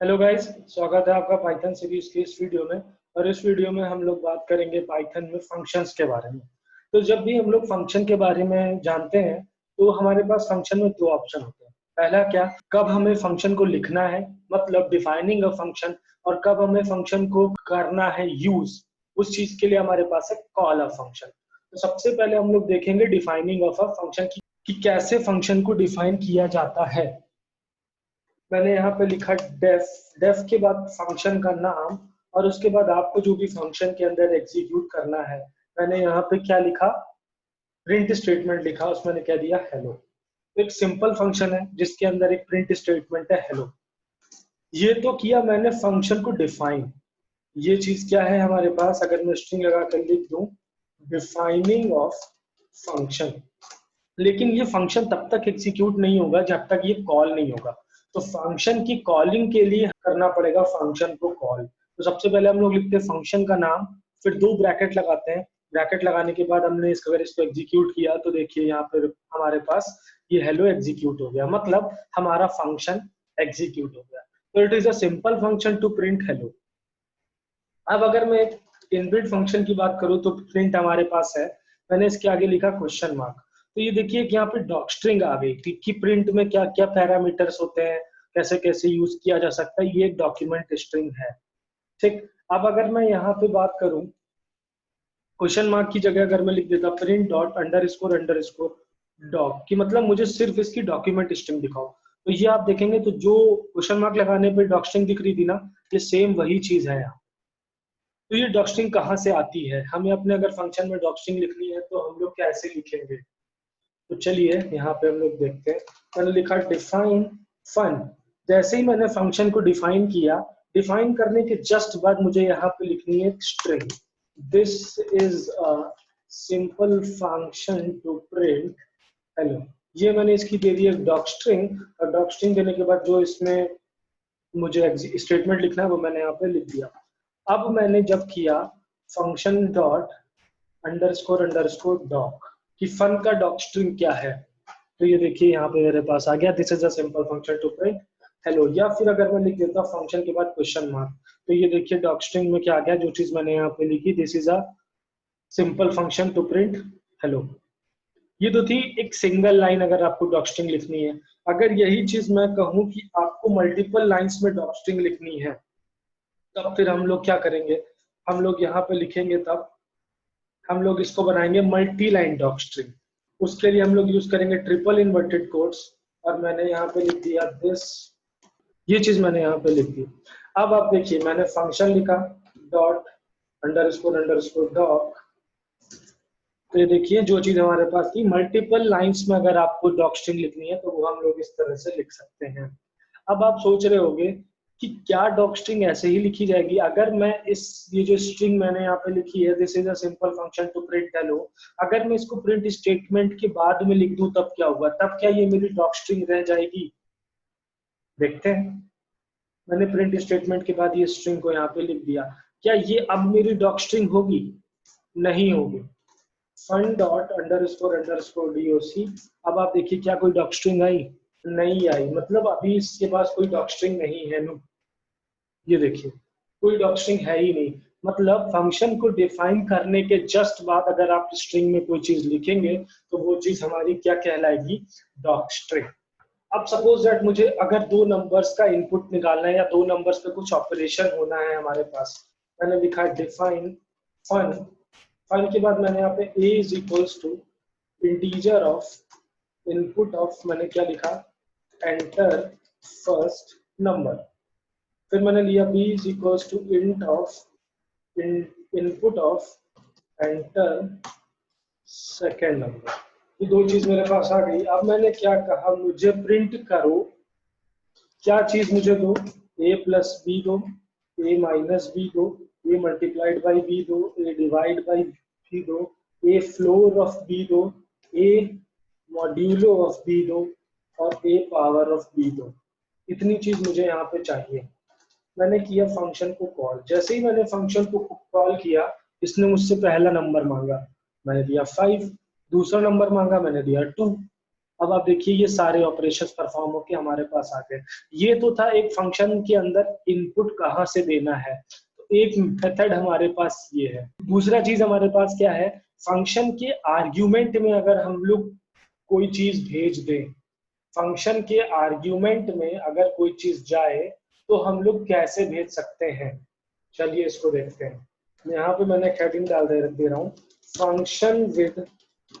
Hello guys, स्वागत है आपका पाइथन सीरीज के इस वीडियो में। और इस वीडियो में हम लोग बात करेंगे पाइथन में फंक्शंस के बारे में। तो जब भी हम लोग फंक्शन के बारे में जानते हैं तो हमारे पास फंक्शन में दो ऑप्शन होते हैं। पहला क्या, कब हमें फंक्शन को लिखना है, मतलब डिफाइनिंग अ फंक्शन, और कब हमें फंक्शन को करना है यूज, उस चीज के लिए हमारे पास है कॉल अ फंक्शन। तो सबसे पहले हम लोग देखेंगे डिफाइनिंग ऑफ अ फंक्शन कि कैसे फंक्शन को डिफाइन किया जाता है। मैंने यहाँ पे लिखा डेफ। डेफ के बाद फंक्शन का नाम, और उसके बाद आपको जो भी फंक्शन के अंदर एग्जीक्यूट करना है। मैंने यहाँ पे क्या लिखा, प्रिंट स्टेटमेंट लिखा, उसमें मैंने क्या दिया, हेलो। एक सिंपल फंक्शन है जिसके अंदर एक प्रिंट स्टेटमेंट है हेलो। ये तो किया मैंने फंक्शन को डिफाइन। ये चीज क्या है हमारे पास, अगर मैं स्ट्रिंग लगा कर लिख दूं डिफाइनिंग ऑफ फंक्शन, लेकिन ये फंक्शन तब तक एग्जीक्यूट नहीं होगा जब तक ये कॉल नहीं होगा। तो फंक्शन की कॉलिंग के लिए करना पड़ेगा फंक्शन को कॉल। तो सबसे पहले हम लोग लिखते हैं फंक्शन का नाम, फिर दो ब्रैकेट लगाते हैं। ब्रैकेट लगाने के बाद हमने अगर इसको एग्जीक्यूट किया तो देखिए यहाँ पर हमारे पास ये हेलो एग्जीक्यूट हो गया, मतलब हमारा फंक्शन एग्जीक्यूट हो गया। तो it is a simple function to print hello. अब अगर मैं इनबिल्ट फंक्शन की बात करूं तो प्रिंट हमारे पास है, मैंने इसके आगे लिखा क्वेश्चन मार्क। तो ये देखिए कि यहाँ पे डॉक स्ट्रिंग आ गई कि प्रिंट में क्या क्या पैरामीटर्स होते हैं, कैसे कैसे यूज किया जा सकता है। ये एक डॉक्यूमेंट स्ट्रिंग है। ठीक। अब अगर मैं यहाँ पे बात करूं, क्वेश्चन मार्क की जगह अगर मैं लिख देता print dot underscore doc, की मतलब मुझे सिर्फ इसकी डॉक्यूमेंट स्ट्रिंग दिखाओ। तो ये आप देखेंगे तो जो क्वेश्चन मार्क लगाने पे डॉक स्ट्रिंग दिख रही थी ना, ये सेम वही चीज है यहाँ। तो ये डॉक्स्ट्रिंग कहाँ से आती है, हमें अपने अगर फंक्शन में डॉक्स्ट्रिंग लिखनी है तो हम लोग कैसे लिखेंगे। तो चलिए यहाँ पे हम लोग देखते हैं। मैंने लिखा डिफाइन फन। जैसे ही मैंने फंक्शन को डिफाइन किया, डिफाइन करने के जस्ट बाद मुझे यहाँ पे लिखनी है string. This is a simple function to print hello. ये मैंने इसकी दे दी है डॉक्स्ट्रिंग, और डॉक्स्ट्रिंग देने के बाद जो इसमें मुझे स्टेटमेंट लिखना है वो मैंने यहाँ पे लिख दिया। अब मैंने जब किया फंक्शन डॉट अंडरस्कोर डॉक, कि फन का डॉक स्ट्रिंग क्या है, तो ये देखिए यहाँ पे मेरे पास आ गया this is a simple function to print hello. या फिर अगर मैं लिख देता फंक्शन के बाद क्वेश्चन मार्क, तो ये देखिए डॉक स्ट्रिंग में क्या आ गया, जो चीज मैंने यहाँ पे लिखी this is a simple function to print hello. ये तो थी एक सिंगल लाइन अगर आपको डॉक्स्ट्रिंग लिखनी है। अगर यही चीज मैं कहूँ कि आपको मल्टीपल लाइंस में डॉक्स्ट्रिंग लिखनी है, तब फिर हम लोग क्या करेंगे, हम लोग यहाँ पे लिखेंगे, तब हम लोग इसको बनाएंगे मल्टी लाइन डॉक्स्ट्रिंग। उसके लिए हम लोग यूज करेंगे ट्रिपल इन्वर्टेड कोट्स, और मैंने यहाँ पे लिख दिया दिस। ये चीज मैंने यहाँ पे लिख दी। अब आप देखिए मैंने फंक्शन लिखा डॉट अंडरस्कोर डॉक। तो ये देखिए जो चीज हमारे पास थी, मल्टीपल लाइंस में अगर आपको डॉक स्ट्रिंग लिखनी है तो वो हम लोग इस तरह से लिख सकते हैं। अब आप सोच रहे होंगे कि क्या डॉक स्ट्रिंग ऐसे ही लिखी जाएगी, अगर मैं ये जो स्ट्रिंग मैंने यहाँ पे लिखी है this is a simple function to print hello, अगर मैं इसको प्रिंट स्टेटमेंट के बाद में लिख दूं तब क्या होगा, तब क्या ये मेरी डॉक स्ट्रिंग रह जाएगी। देखते हैं। मैंने प्रिंट स्टेटमेंट के बाद ये स्ट्रिंग को यहाँ पे लिख दिया, क्या ये अब मेरी डॉक स्ट्रिंग होगी, नहीं होगी। Fun dot underscore doc. अब आप देखिए क्या कोई डॉक स्ट्रिंग आई, नहीं आई, मतलब अभी इसके पास कोई डॉक स्ट्रिंग नहीं है ना। ये देखिए कोई डॉक स्ट्रिंग है ही नहीं, मतलब फंक्शन को डिफाइन करने के जस्ट बाद अगर आप स्ट्रिंग में कोई चीज लिखेंगे तो वो चीज हमारी क्या कहलाएगी, डॉक स्ट्रिंग। अब सपोज दैट मुझे अगर दो नंबर्स का इनपुट निकालना है या दो नंबर्स पे कुछ ऑपरेशन होना है हमारे पास, मैंने लिखा डिफाइन फन। फन के बाद मैंने यहाँ पे a is equals to integer of input of, मैंने क्या लिखा, एंटर फर्स्ट नंबर। फिर मैंने लिया b is equals to int of input of enter second number. ये दो चीज मेरे पास आ गई। अब मैंने क्या कहा, मुझे प्रिंट करो, क्या चीज मुझे दो, a प्लस बी दो, a माइनस बी दो, a मल्टीप्लाइड बाई बी दो, a डिवाइड बाई बी दो, a फ्लोर ऑफ बी दो, a मॉड्यूलो ऑफ बी दो, और a पावर ऑफ बी दो। इतनी चीज मुझे यहाँ पे चाहिए। मैंने किया फंक्शन को कॉल। जैसे ही मैंने फंक्शन को कॉल किया, इसने मुझसे पहला नंबर मांगा, मैंने दिया 5। दूसरा नंबर मांगा, मैंने दिया 2। अब आप देखिए ये सारे ऑपरेशंस परफॉर्म होके हमारे पास आ गए। ये तो था एक फंक्शन के अंदर इनपुट कहाँ से देना है, तो एक मेथड हमारे पास ये है। दूसरा चीज हमारे पास क्या है, फंक्शन के आर्ग्यूमेंट में अगर हम लोग कोई चीज भेज दें, फंक्शन के आर्ग्यूमेंट में अगर कोई चीज जाए तो हम लोग कैसे भेज सकते हैं, चलिए इसको देखते हैं। यहाँ पे मैंने हेडिंग डाल दे रहा हूँ, फंक्शन विद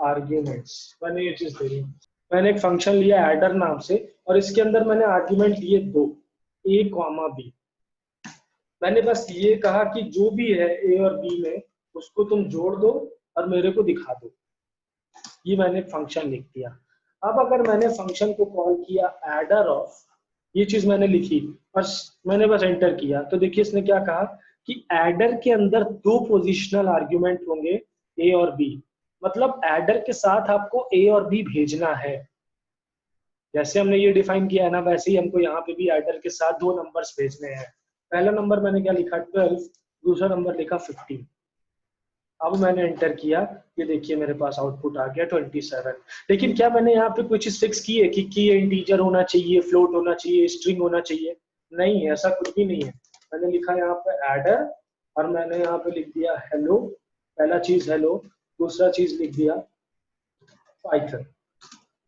आर्ग्यूमेंट्स। मैंने ये चीज दे दी, मैंने एक फंक्शन लिया एडर नाम से और इसके अंदर मैंने आर्ग्यूमेंट लिए दो, a कॉमा बी। मैंने बस ये कहा कि जो भी है ए और बी में उसको तुम जोड़ दो और मेरे को दिखा दो, ये मैंने फंक्शन लिख दिया। अब अगर मैंने फंक्शन को कॉल किया एडर ऑफ, ये चीज मैंने लिखी और मैंने बस एंटर किया, तो देखिए इसने क्या कहा कि एडर के अंदर दो पोजिशनल आर्ग्यूमेंट होंगे ए और बी, मतलब एडर के साथ आपको ए और बी भेजना है। जैसे हमने ये डिफाइन किया है ना, वैसे ही हमको यहाँ पे भी एडर के साथ दो नंबर्स भेजने हैं। पहला नंबर मैंने क्या लिखा 12, दूसरा नंबर लिखा 15। अब मैंने एंटर किया, ये देखिए मेरे पास आउटपुट आ गया 27। लेकिन क्या मैंने यहाँ पे कोई चीज फिक्स की है कि ये इंटीजर होना चाहिए, फ्लोट होना चाहिए, स्ट्रिंग होना चाहिए? नहीं, ऐसा कुछ भी नहीं है। मैंने लिखा यहाँ पे एडर और मैंने यहाँ पे लिख दिया हेलो, पहला चीज हेलो, दूसरा चीज लिख दिया पाइथन,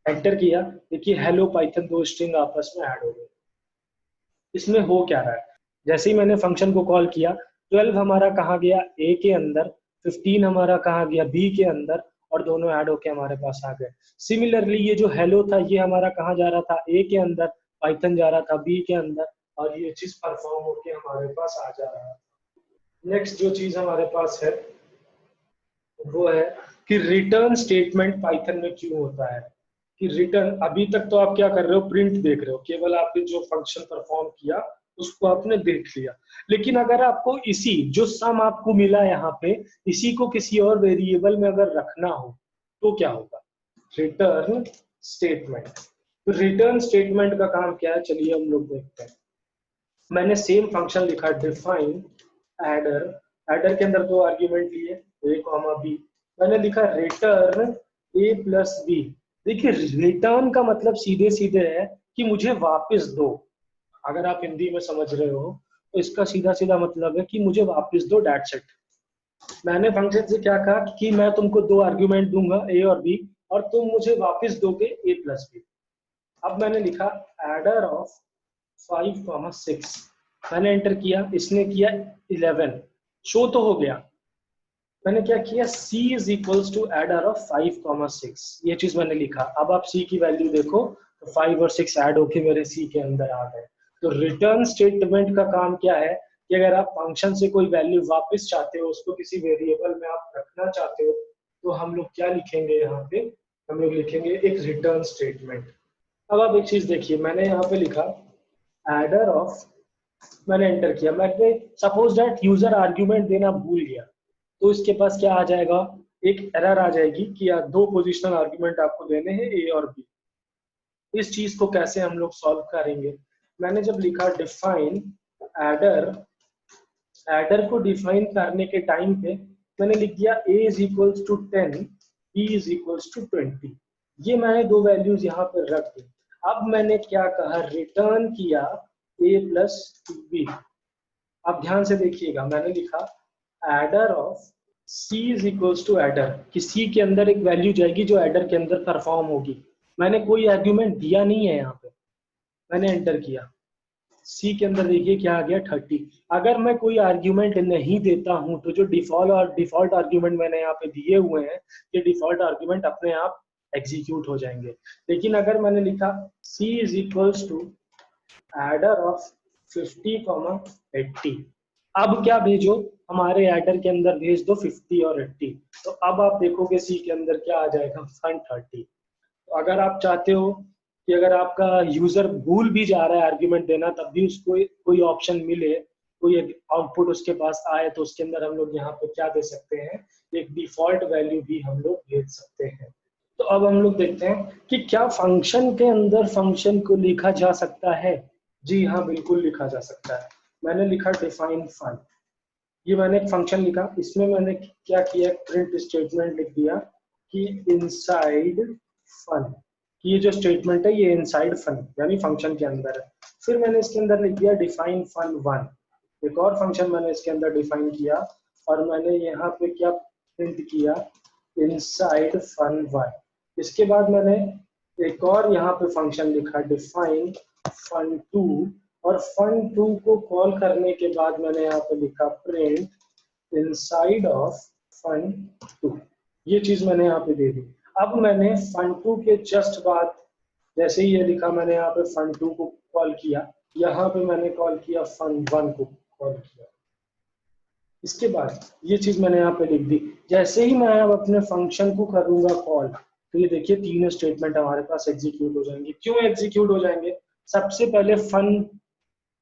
एंटर किया। देखिए हेलो पाइथन दो स्ट्रिंग आपस में ऐड हो गए। इसमें हो क्या रहा है, जैसे ही मैंने फंक्शन को कॉल किया 12 हमारा कहाँ गया ए के अंदर, 15 हमारा कहाँ गया बी के अंदर, और दोनों ऐड होके हमारे पास आ गए। सिमिलरली ये जो हेलो था ये हमारा कहाँ जा रहा था, ए के अंदर, पाइथन जा रहा था बी के अंदर, और ये चीज परफॉर्म होके हमारे पास आ जा रहा है। नेक्स्ट जो चीज हमारे पास है वो है कि रिटर्न स्टेटमेंट पाइथन में क्यों होता है। कि रिटर्न, अभी तक तो आप क्या कर रहे हो, प्रिंट देख रहे हो, केवल आपने जो फंक्शन परफॉर्म किया उसको आपने देख लिया। लेकिन अगर आपको इसी जो सम आपको मिला यहाँ पे, इसी को किसी और वेरिएबल में अगर रखना हो तो क्या होगा, रिटर्न स्टेटमेंट। तो रिटर्न स्टेटमेंट का काम क्या है, चलिए हम लोग देखते हैं। मैंने सेम फंक्शन लिखा डिफाइन एडर, एडर के अंदर दो आर्ग्यूमेंट लिए ए कॉमा बी, मैंने लिखा रिटर्न ए प्लस बी। देखिए रिटर्न का मतलब सीधे सीधे है कि मुझे वापस दो। अगर आप हिंदी में समझ रहे हो तो इसका सीधा सीधा मतलब है कि मुझे वापस दो, डेट्स इट। मैंने फंक्शन से क्या कहा कि मैं तुमको दो आर्ग्यूमेंट दूंगा ए और बी और तुम मुझे वापस दोगे ए प्लस बी। अब मैंने लिखा एडर ऑफ 5,6, मैंने एंटर किया, इसने किया 11, शो तो हो गया। मैंने क्या किया, c is equals to adder of 5,6, ये चीज मैंने लिखा। अब आप c की वैल्यू देखो तो 5 और 6 ऐड होके मेरे c के अंदर आ गए। तो रिटर्न स्टेटमेंट का काम क्या है कि अगर आप फंक्शन से कोई वैल्यू वापस चाहते हो, उसको किसी वेरिएबल में आप रखना चाहते हो, तो हम लोग क्या लिखेंगे यहाँ पे, हम लोग लिखेंगे एक रिटर्न स्टेटमेंट। अब आप एक चीज देखिए, मैंने यहाँ पे लिखा एडर ऑफ, मैंने एंटर किया, मैंने सपोज दैट यूजर आर्ग्यूमेंट देना भूल गया, तो इसके पास क्या आ जाएगा, एक एरर आ जाएगी कि यार दो पोजिशनल आर्ग्यूमेंट आपको देने हैं ए और बी। इस चीज को कैसे हम लोग सॉल्व करेंगे, मैंने जब लिखा डिफाइन एडर, एडर को डिफाइन करने के टाइम पे मैंने लिख दिया a is equals to 10, b is equals to 20। ये मैंने दो वैल्यूज यहाँ पर रख दी। अब मैंने क्या कहा, रिटर्न किया a प्लस बी। अब ध्यान से देखिएगा, मैंने लिखा adder of c is equals to adder, कि c के अंदर एक वैल्यू जाएगी जो एडर के अंदर परफॉर्म होगी। मैंने कोई आर्ग्यूमेंट दिया नहीं है यहाँ पे, मैंने एंटर किया, c के अंदर देखिए क्या आ गया 30। अगर मैं कोई आर्ग्यूमेंट नहीं देता हूं तो जो डिफॉल्ट आर्ग्यूमेंट मैंने यहाँ पे दिए हुए हैं, ये डिफॉल्ट आर्ग्यूमेंट अपने आप एग्जीक्यूट हो जाएंगे। लेकिन अगर मैंने लिखा c is equals to adder of 50, 80, अब क्या भेजो, हमारे एडर के अंदर भेज दो 50 और 80। तो अब आप देखोगे सी के अंदर क्या आ जाएगा, 130। तो अगर आप चाहते हो कि अगर आपका यूजर भूल भी जा रहा है आर्ग्यूमेंट देना, तब भी उसको कोई ऑप्शन मिले, कोई आउटपुट उसके पास आए, तो उसके अंदर हम लोग यहाँ पे क्या दे सकते हैं, एक डिफॉल्ट वैल्यू भी हम लोग भेज सकते हैं। तो अब हम लोग देखते हैं कि क्या फंक्शन के अंदर फंक्शन को लिखा जा सकता है। जी हाँ, बिल्कुल लिखा जा सकता है। मैंने लिखा डिफाइन फन, ये मैंने एक फंक्शन लिखा, इसमें मैंने क्या किया, प्रिंट स्टेटमेंट लिख दिया कि इनसाइड फन, कि ये जो स्टेटमेंट है ये इनसाइड फन यानी फंक्शन के अंदर है। फिर मैंने इसके अंदर लिख दिया डिफाइन फन वन, एक और फंक्शन मैंने इसके अंदर डिफाइन किया और मैंने यहाँ पे क्या प्रिंट किया, इनसाइड फन वन। इसके बाद मैंने एक और यहाँ पे फंक्शन लिखा डिफाइन फन टू, और फन टू को कॉल करने के बाद मैंने यहाँ पे लिखा print inside of fun two. ये चीज मैंने यहाँ पे दे दी। अब मैंने फन टू के जस्ट बाद जैसे ही ये लिखा मैंने यहाँ पे फन टू को कॉल किया, यहाँ पे मैंने कॉल किया फन वन को कॉल किया। इसके बाद ये चीज मैंने यहाँ पे लिख दी। जैसे ही मैं अब अपने फंक्शन को करूंगा कॉल, तो ये देखिए तीनों स्टेटमेंट हमारे पास एग्जीक्यूट हो जाएंगे। क्यों एग्जीक्यूट हो जाएंगे? सबसे पहले फन,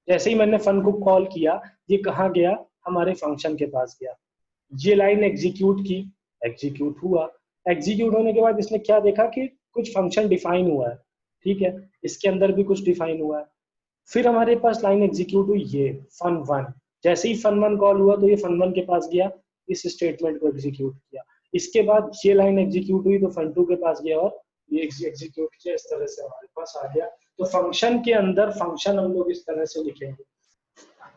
जैसे ही मैंने फन को कॉल किया ये कहाँ गया, हमारे फंक्शन के पास गया। ये लाइन एग्जीक्यूट की, एग्जीक्यूट हुआ। एग्जीक्यूट होने के बाद इसने क्या देखा कि कुछ फंक्शन डिफाइन हुआ है, ठीक है, इसके अंदर भी कुछ डिफाइन हुआ है। फिर हमारे पास लाइन एग्जीक्यूट हुई ये फन वन। जैसे ही फन वन कॉल हुआ तो ये फन वन के पास गया, इस स्टेटमेंट को एग्जीक्यूट किया। इसके बाद ये लाइन एग्जीक्यूट हुई तो फन टू के पास गया और ये एग्जीक्यूट किया। इस तरह से हमारे पास आ गया। तो फंक्शन के अंदर फंक्शन हम लोग इस तरह से लिखेंगे।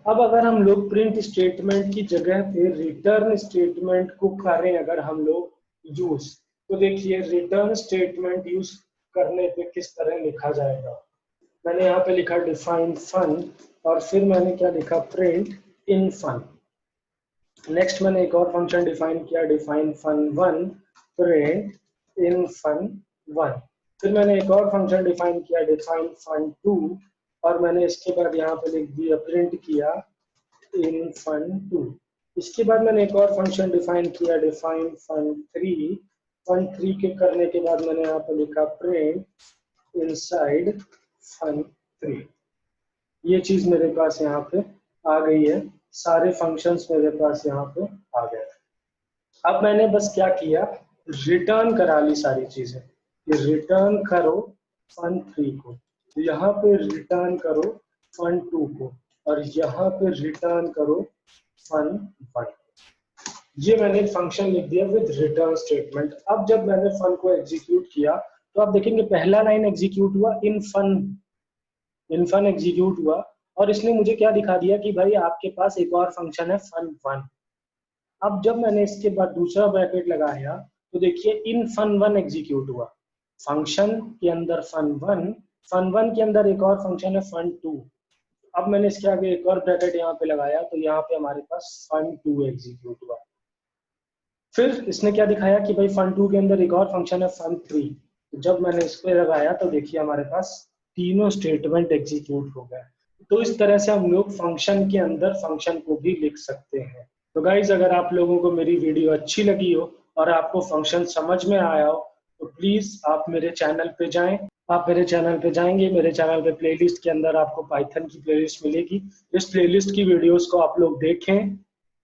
अब अगर हम लोग प्रिंट स्टेटमेंट की जगह पे रिटर्न स्टेटमेंट को करें अगर हम लोग यूज, तो देखिए रिटर्न स्टेटमेंट यूज करने पे किस तरह लिखा जाएगा। मैंने यहाँ पे लिखा डिफाइन फन और फिर मैंने क्या लिखा, प्रिंट इन फन। नेक्स्ट मैंने एक और फंक्शन डिफाइन किया, define fun one, print in fun one. फिर मैंने एक और फंक्शन डिफाइन किया, डिफाइन फन टू, और मैंने इसके बाद यहाँ पे लिख दिया, प्रिंट किया इन फन टू। इसके बाद मैंने एक और फंक्शन डिफाइन किया, define fun three. Fun three के करने के बाद मैंने यहाँ पे लिखा प्रिंट इनसाइड फन थ्री। ये चीज मेरे पास यहाँ पे आ गई है, सारे फंक्शंस मेरे पास यहाँ पे आ गए। अब मैंने बस क्या किया, रिटर्न करा ली सारी चीजें। ये रिटर्न करो फन थ्री को, यहाँ पे रिटर्न करो फन टू को, और यहाँ पे रिटर्न करो फन वन। ये मैंने फंक्शन लिख दिया विद रिटर्न स्टेटमेंट। अब जब मैंने फन को एग्जीक्यूट किया तो आप देखेंगे पहला लाइन एग्जीक्यूट हुआ, इन फन एग्जीक्यूट हुआ, और इसने मुझे क्या दिखा दिया कि भाई आपके पास एक और फंक्शन है फन वन। अब जब मैंने इसके बाद दूसरा ब्रैकेट लगाया तो देखिए इन फन वन एग्जीक्यूट हुआ, फंक्शन के अंदर फन वन के अंदर एक और फंक्शन है फन टू। अब मैंने इसके आगे एक और ब्रैकेट यहाँ पे लगाया तो यहाँ पे हमारे पास फन टू एग्जीक्यूट हुआ। फिर इसने क्या दिखाया कि भाई फन टू के अंदर एक और फंक्शन है फन थ्री। जब मैंने इस पे लगाया तो देखिए हमारे पास तीनों स्टेटमेंट एग्जीक्यूट हो गए। तो इस तरह से हम लोग फंक्शन के अंदर फंक्शन को भी लिख सकते हैं। तो गाइज अगर आप लोगों को मेरी वीडियो अच्छी लगी हो और आपको फंक्शन समझ में आया हो तो प्लीज आप मेरे चैनल पे जाएं। आप मेरे चैनल पे जाएंगे, मेरे चैनल पे प्लेलिस्ट के अंदर आपको पाइथन की प्लेलिस्ट मिलेगी। इस प्लेलिस्ट की वीडियोस को आप लोग देखें,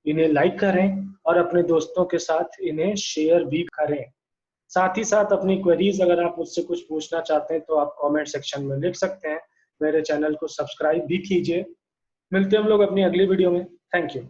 इन्हें लाइक करें और अपने दोस्तों के साथ इन्हें शेयर भी करें। साथ ही साथ अपनी क्वेरीज अगर आप मुझसे कुछ पूछना चाहते हैं तो आप कमेंट सेक्शन में लिख सकते हैं। मेरे चैनल को सब्सक्राइब भी कीजिए। मिलते हैं हम लोग अपनी अगली वीडियो में। Thank you.